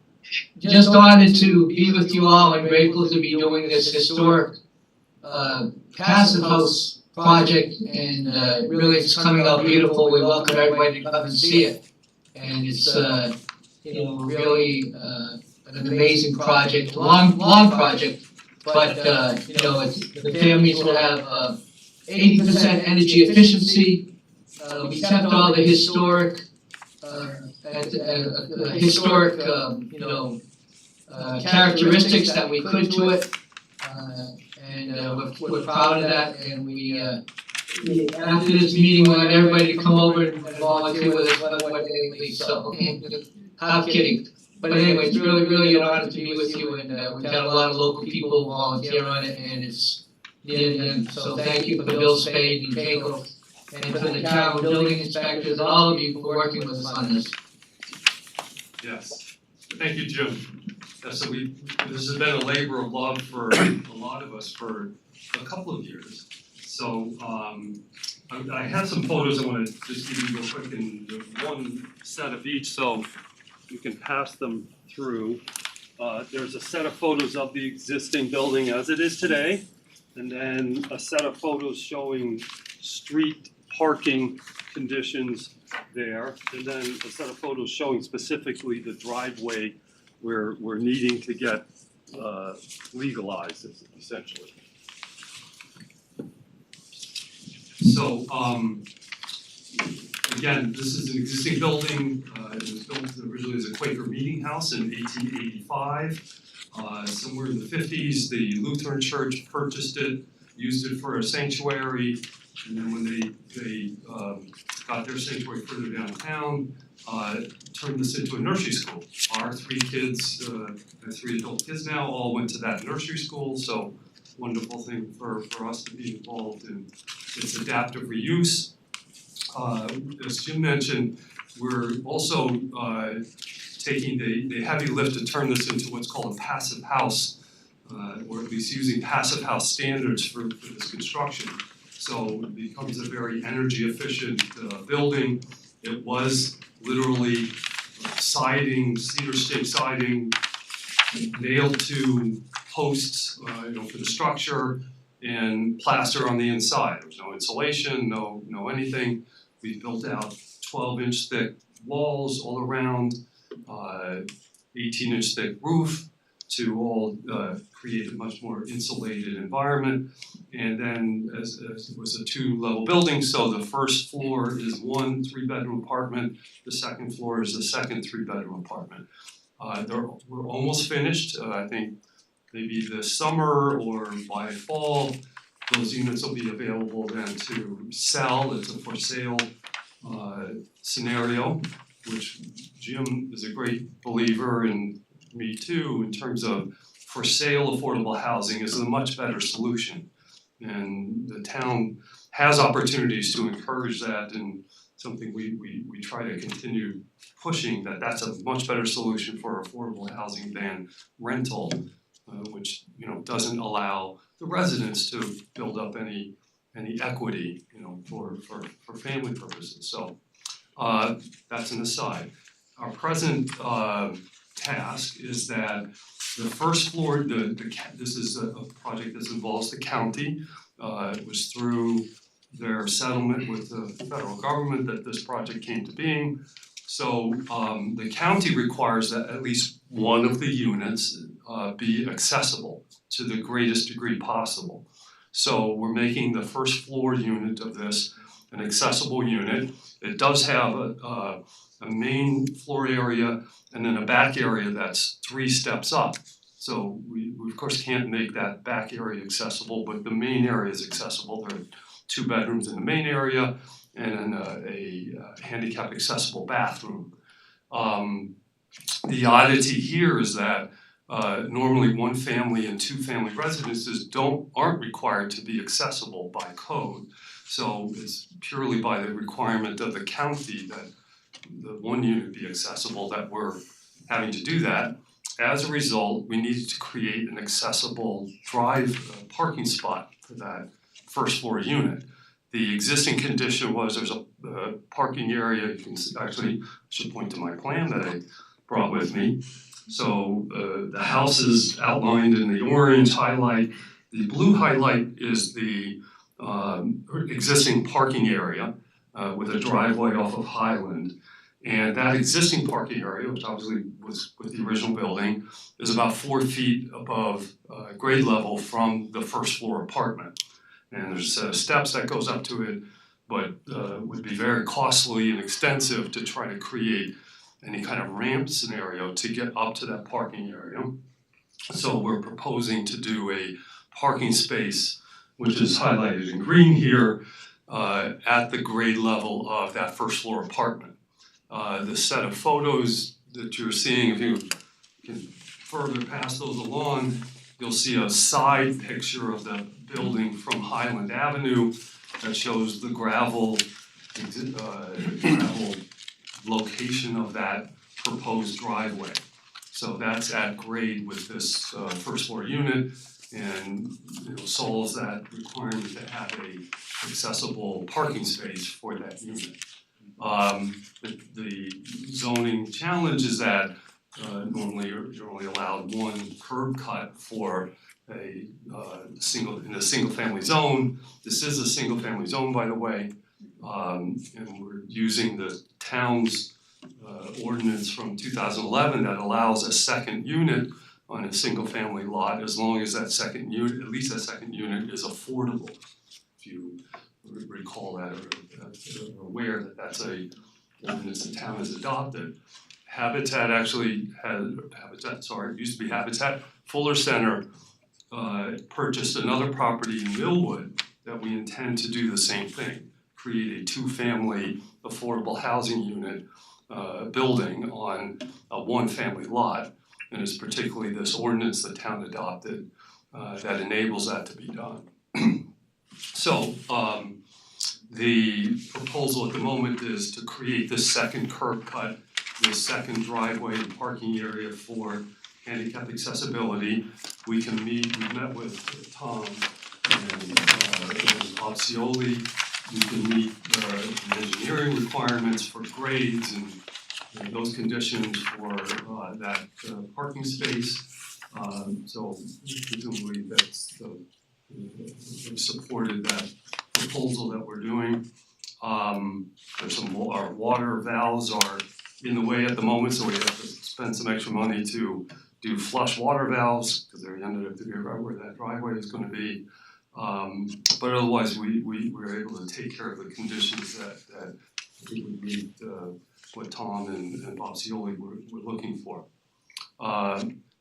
Just wanted to be with you all. I'm grateful to be doing this historic passive house project and really it's coming out beautiful. We welcome everybody to come and see it. And it's really an amazing project, long project, but the families will have 80% energy efficiency. We kept all the historic characteristics that we could to it. And we're proud of that, and we after this meeting, we want everybody to come over and volunteer with us one day at least, so, I'm kidding. But anyway, it's really an honor to be with you, and we've had a lot of local people volunteer on it, and it's so thank you for Bill Spade and Jacob, and for the town building inspectors, all of you for working with us on this. Yes, thank you, Jim. Yeah, so this has been a labor of love for a lot of us for a couple of years. So I have some photos I want to just give you real quick in one set of each, so you can pass them through. There's a set of photos of the existing building as it is today, and then a set of photos showing street parking conditions there, and then a set of photos showing specifically the driveway where we're needing to get legalized, essentially. So again, this is an existing building. It was built originally as a Quaker meeting house in 1885. Somewhere in the 50s, the Lutheran Church purchased it, used it for a sanctuary, and then when they got their sanctuary further downtown, turned this into a nursery school. Our 3 kids, I have 3 adult kids now, all went to that nursery school, so wonderful thing for us to be involved in. It's adaptive reuse. As Jim mentioned, we're also taking the heavy lift to turn this into what's called a passive house, or at least using passive house standards for this construction. So it becomes a very energy efficient building. It was literally siding, cedar stick siding, nailed to posts, for the structure, and plaster on the inside. There's no insulation, no anything. We built out 12-inch thick walls all around, 18-inch thick roof to all create a much more insulated environment. And then as it was a 2-level building, so the first floor is 1 3-bedroom apartment, the second floor is the second 3-bedroom apartment. We're almost finished. I think maybe this summer or by fall, those units will be available then to sell. It's a for sale scenario, which Jim is a great believer, and me too, in terms of for sale affordable housing is a much better solution. And the town has opportunities to encourage that, and something we try to continue pushing, that's a much better solution for affordable housing than rental, which doesn't allow the residents to build up any equity, for family purposes. So that's an aside. Our present task is that the first floor, this is a project that involves the county. It was through their settlement with the federal government that this project came to being. So the county requires that at least one of the units be accessible to the greatest degree possible. So we're making the first floor unit of this an accessible unit. It does have a main floor area and then a back area that's 3 steps up. So we of course can't make that back area accessible, but the main area is accessible. There are 2 bedrooms in the main area and a handicap accessible bathroom. The oddity here is that normally 1 family and 2 family residences aren't required to be accessible by code. So it's purely by the requirement of the county that the 1 unit be accessible that we're having to do that. As a result, we needed to create an accessible parking spot for that first floor unit. The existing condition was there's a parking area. You can actually, I should point to my plan that I brought with me. So the house is outlined in the orange highlight, The blue highlight is the existing parking area with a driveway off of Highland. And that existing parking area, which obviously was with the original building, is about 4 feet above grade level from the first floor apartment. And there's a set of steps that goes up to it, but would be very costly and extensive to try to create any kind of ramp scenario to get up to that parking area. So we're proposing to do a parking space, which is highlighted in green here, at the grade level of that first floor apartment. The set of photos that you're seeing, if you can further pass those along, you'll see a side picture of the building from Highland Avenue that shows the gravel location of that proposed driveway. So that's at grade with this first floor unit, and solves that requirement to have a accessible parking space for that unit. The zoning challenge is that normally you're only allowed one curb cut for a single family zone. This is a single family zone, by the way, and we're using the town's ordinance from 2011 that allows a second unit on a single family lot as long as that second unit, at least that second unit, is affordable. If you recall that or are aware that that's a ordinance the town has adopted. Habitat actually had, it used to be Habitat. Fuller Center purchased another property in Millwood that we intend to do the same thing, create a two-family affordable housing unit building on a one-family lot. And it's particularly this ordinance the town adopted that enables that to be done. So the proposal at the moment is to create this second curb cut, this second driveway and parking area for handicap accessibility. We met with Tom and Obcioli. We can meet the engineering requirements for grades and those conditions for that parking space. So presumably that's we supported that proposal that we're doing. There's our water valves are in the way at the moment, so we have to spend some extra money to do flush water valves because they're ended up to be right where that driveway is going to be. But otherwise, we were able to take care of the conditions that I think would meet what Tom and Bob Cioli were looking for.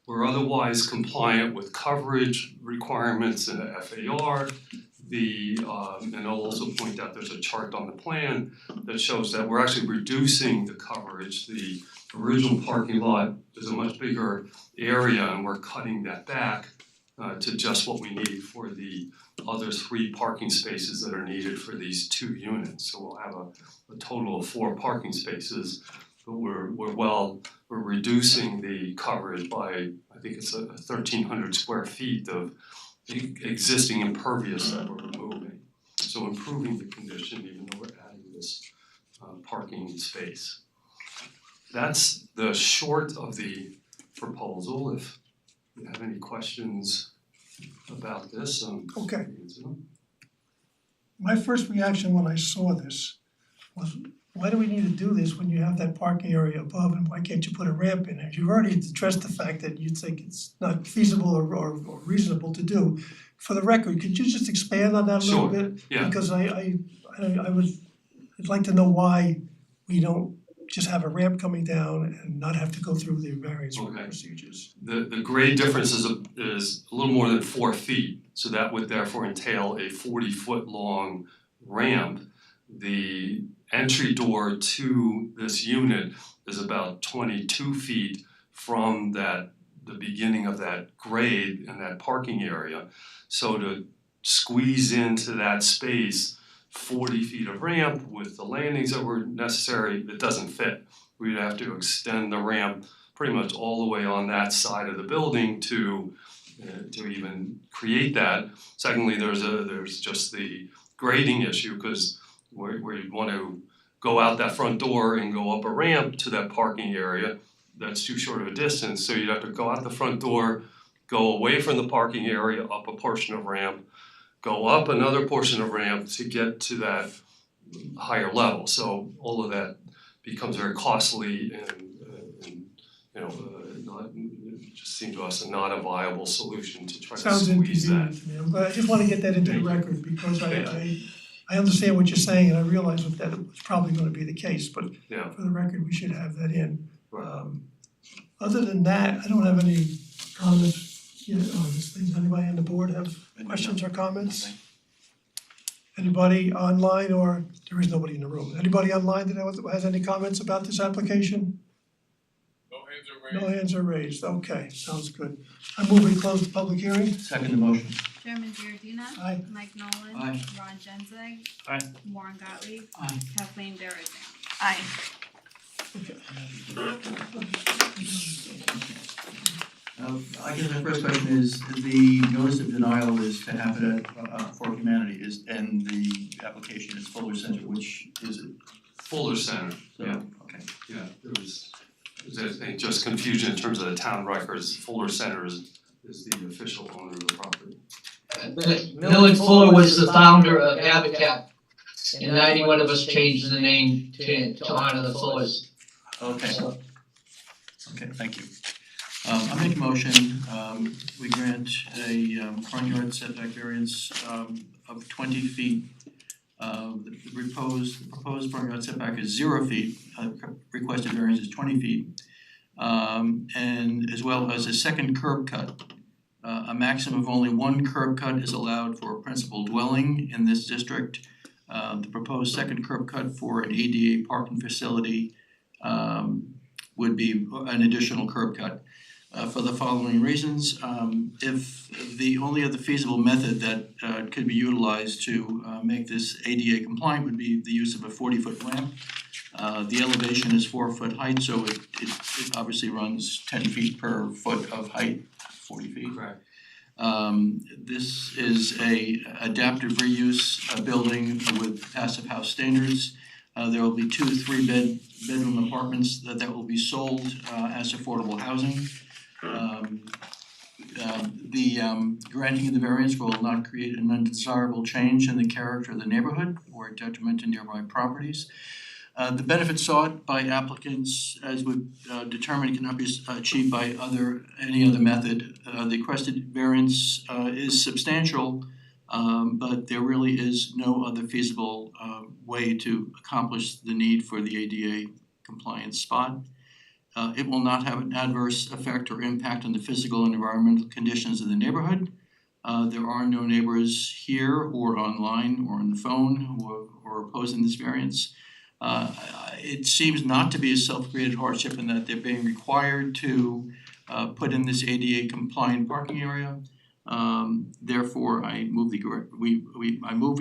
We're otherwise compliant with coverage requirements in the FAR. And I'll also point out there's a chart on the plan that shows that we're actually reducing the coverage. The original parking lot is a much bigger area and we're cutting that back to just what we need for the other 3 parking spaces that are needed for these 2 units. So we'll have a total of 4 parking spaces, but we're reducing the coverage by, I think it's 1,300 square feet of existing impervious that we're removing. So improving the condition even though we're adding this parking space. That's the short of the proposal. If you have any questions about this, Okay. My first reaction when I saw this was, why do we need to do this when you have that parking area above, and why can't you put a ramp in it? You've already addressed the fact that you think it's not feasible or reasonable to do. For the record, could you just expand on that a little Sure, bit? yeah. Because I'd like to know why we don't just have a ramp coming down and not have to go through the various Okay. procedures. The grade difference is a little more than 4 feet, so that would therefore entail a 40-foot long ramp. The entry door to this unit is about 22 feet from the beginning of that grade in that parking area. So to squeeze into that space 40 feet of ramp with the landings that were necessary, it doesn't fit. We'd have to extend the ramp pretty much all the way on that side of the building to even create that. Secondly, there's just the grading issue, because where you'd want to go out that front door and go up a ramp to that parking area, that's too short of a distance, so you'd have to go out the front door, go away from the parking area, up a portion of ramp, go up another portion of ramp to get to that higher level. So all of that becomes very costly and not, it just seemed to us not a viable solution to try to Sounds squeeze that. inconvenient to me. I'm glad, I just wanna get that into the record because I understand what you're saying and I realize that it was probably gonna be the case, but Yeah. for the record, we should have that in. Right. Other than that, I don't have any comments yet on this thing. Does anybody on the board have questions or comments? Anybody online or, there is nobody in the room. Anybody online that has any comments about this application? No hands are raised, okay, sounds good. I move we close the public hearing. Second the motion. Chairman Giordina. Aye. Mike Nolan. Aye. Ron Genzeg. Aye. Warren Gottlieb. Aye. Kathleen Darazan. Aye. I guess my first question is, the notice of denial is to happen at for humanity and the application is Fuller Center, which is it? Fuller Center, So, yeah, okay. yeah, there's I think just confusion in terms of the town records. Fuller Center is the official owner of the property. Millard Fuller was the founder of Habitat, and 91 of us changed the name to honor the Fullers. Okay. Okay, thank you. I make a motion, we grant a front yard setback variance of 20 feet. The proposed front yard setback is 0 feet, requested variance is 20 feet. And as well as a second curb cut. A maximum of only one curb cut is allowed for a principal dwelling in this district. The proposed second curb cut for an ADA parking facility would be an additional curb cut. For the following reasons, if the only other feasible method that could be utilized to make this ADA compliant would be the use of a 40-foot ramp. The elevation is 4-foot height, so it obviously runs 10 feet per foot of height, 40 feet. Correct. This is a adaptive reuse building with passive house standards. There will be 2 3-bedroom apartments that will be sold as affordable housing. The granting of the variance will not create an undesirable change in the character of the neighborhood or detriment to nearby properties. The benefits sought by applicants, as would determine, cannot be achieved by any other method. The requested variance is substantial, but there really is no other feasible way to accomplish the need for the ADA compliant spot. It will not have an adverse effect or impact on the physical and environmental conditions of the neighborhood. There are no neighbors here or online or on the phone who are opposing this variance. It seems not to be a self-created hardship in that they're being required to put in this ADA compliant parking area. Therefore, I move we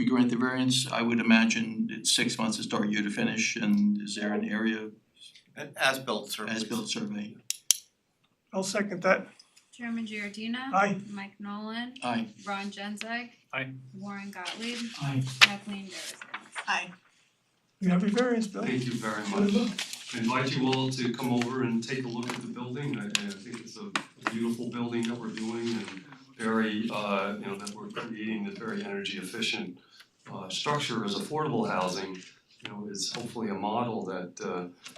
grant the variance. I would imagine it's 6 months to start, year to finish, and is there an area An as-built survey. as-built survey? I'll second that. Chairman Giordina. Aye. Mike Nolan. Aye. Ron Genzeg. Aye. Warren Gottlieb. Aye. Kathleen Darazan. Aye. You have your variance, Bill. Thank you very Good luck. much. I invite you all to come over and take a look at the building. I think it's a beautiful building that we're doing and very, that we're creating this very energy efficient structure as affordable housing. Is hopefully a model that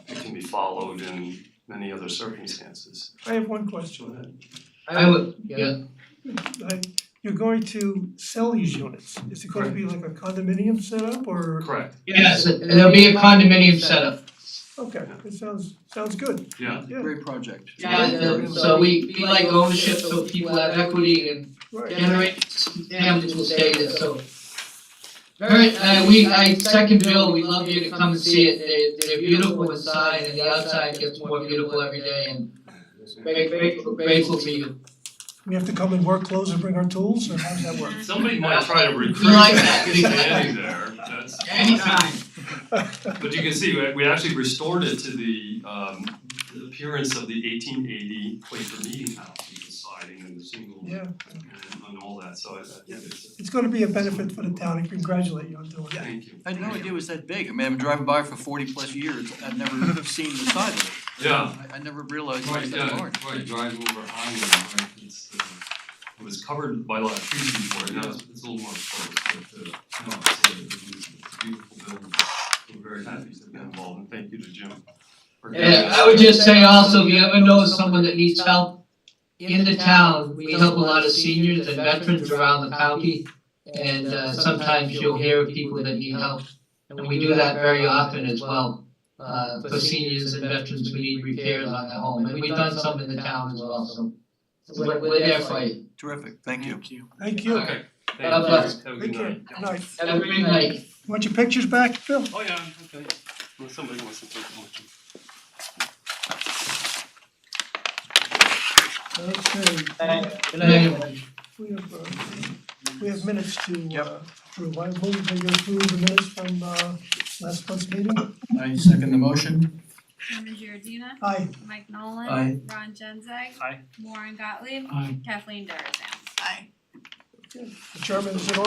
can be followed in many other circumstances. I have one Go question. ahead. I would, yeah. You're going to sell these units. Is it going to be like a condominium setup or? Correct. Yes, there'll be a condominium setup. Okay, it sounds good. Yeah. Yeah, Great project. Yeah, so we like ownership, so people have equity and right. generate families will stay there, so. I second Bill, we love you to come and see it, they're beautiful inside and the outside gets more beautiful every day and grateful to you. We have to come in work clothes and bring our tools, or how does that work? Somebody might try to recruit like that. Andy there. That's Anytime. But you can see, we actually restored it to the appearance of the 1880 Quaker Meeting House with the siding and the single Yeah, and all that, so I think it's, it's gonna be a benefit for the town, I congratulate you on doing that. thank you. I had no idea it was that big. I mean, I've been driving by for 40+ years. I've never seen the side of it. Yeah. I never realized it Right, was that large. right, driving over Highland, right, it's was covered by a lot of trees before, now it's a little more exposed, but no, it's a beautiful building. We're very happy to be involved, and thank you to Jim. for getting And us- I would just say also, if you ever know someone that needs help in the town, we help a lot of seniors and veterans around the county. And sometimes you'll hear of people that need help, and we do that very often as well. For seniors and veterans who need repairs on their home, and we've done some in the town as well, so we're there for you. Terrific, thank you. Thank you. Okay, thank God you, bless. have a Take good care. night. Good night. Have a great night. Want your pictures back, Phil? Oh, yeah, okay, unless somebody wants to take them with you. Okay, Good night, everybody. we have minutes to approve. I move that you approve the minutes from last month's meeting. I second the motion. Chairman Giordina. Aye. Mike Nolan. Aye. Ron Genzeg. Aye. Warren Gottlieb. Aye. Kathleen Darazan. Aye. The chairman is in order.